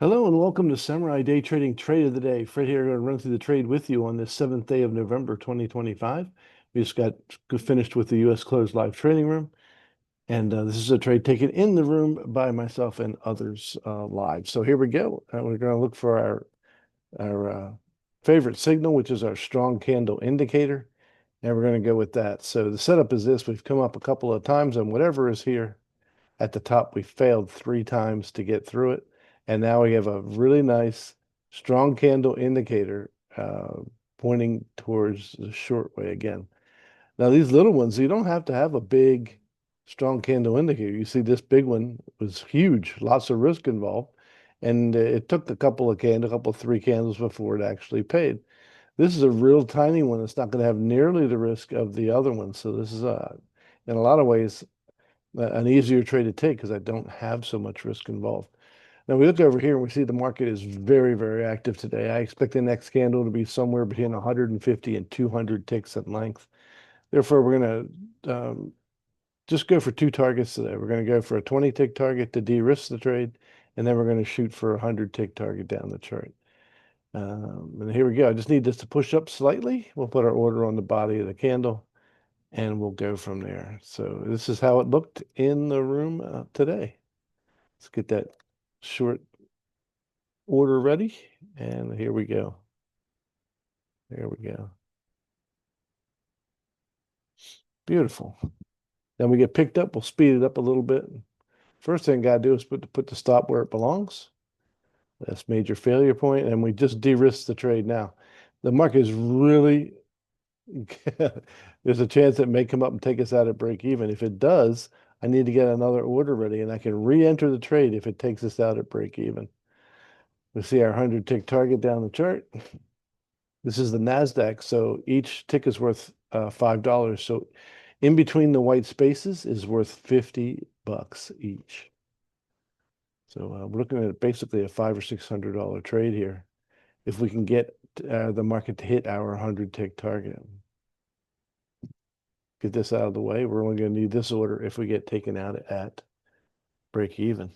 Hello and welcome to Samurai Day Trading Trade of the Day. Fred here, going to run through the trade with you on this 7th day of November 2025. We just got finished with the U.S. closed live trading room, and this is a trade taken in the room by myself and others live. So here we go. We're going to look for our favorite signal, which is our strong candle indicator, and we're going to go with that. So the setup is this: we've come up a couple of times, and whatever is here at the top, we failed 3 times to get through it. And now we have a really nice strong candle indicator pointing towards the short way again. Now, these little ones, you don't have to have a big, strong candle indicator. You see this big one was huge, lots of risk involved. And it took a couple of 3 candles before it actually paid. This is a real tiny one. It's not going to have nearly the risk of the other one. So this is, in a lot of ways, an easier trade to take because I don't have so much risk involved. Now we look over here and we see the market is very, very active today. I expect the next candle to be somewhere between 150 and 200 ticks in length. Therefore, we're going to just go for 2 targets today. We're going to go for a 20-tick target to de-risk the trade, and then we're going to shoot for a 100-tick target down the chart. And here we go. I just need this to push up slightly. We'll put our order on the body of the candle, and we'll go from there. So this is how it looked in the room today. Let's get that short order ready, and here we go. There we go. Beautiful. Then we get picked up. We'll speed it up a little bit. First thing I got to do is put the stop where it belongs. That's major failure point, and we just de-risked the trade now. The market is really there's a chance it may come up and take us out at break even. If it does, I need to get another order ready, and I can re-enter the trade if it takes us out at break even. We see our 100-tick target down the chart. This is the NASDAQ, so each tick is worth $5. So in between the white spaces is worth 50 bucks each. So we're looking at basically a $500 or $600 trade here if we can get the market to hit our 100-tick target. Get this out of the way. We're only going to need this order if we get taken out at break even.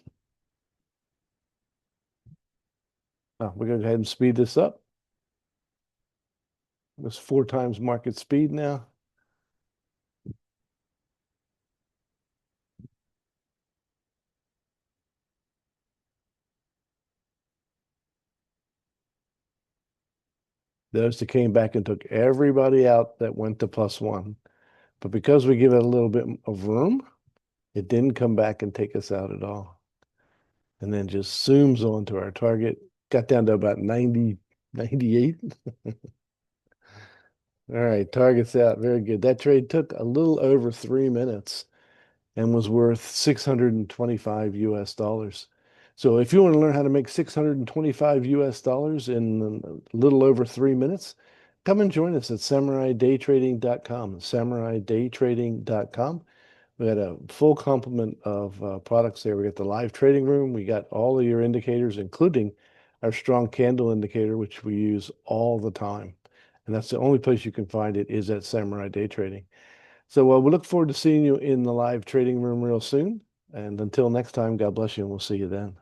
We're going to go ahead and speed this up. It's 4 times market speed now. Those that came back and took everybody out that went to +1. But because we give it a little bit of room, it didn't come back and take us out at all. And then just zooms on to our target. Got down to about 90, 98. All right, target's out. Very good. That trade took a little over 3 minutes and was worth 625 US dollars. So if you want to learn how to make 625 US dollars in a little over 3 minutes, come and join us at samuraidaytrading.com. Samuraidaytrading.com. We got a full complement of products there. We got the live trading room. We got all of your indicators, including our strong candle indicator, which we use all the time. And that's the only place you can find it is at Samurai Day Trading. So we look forward to seeing you in the live trading room real soon. And until next time, God bless you, and we'll see you then.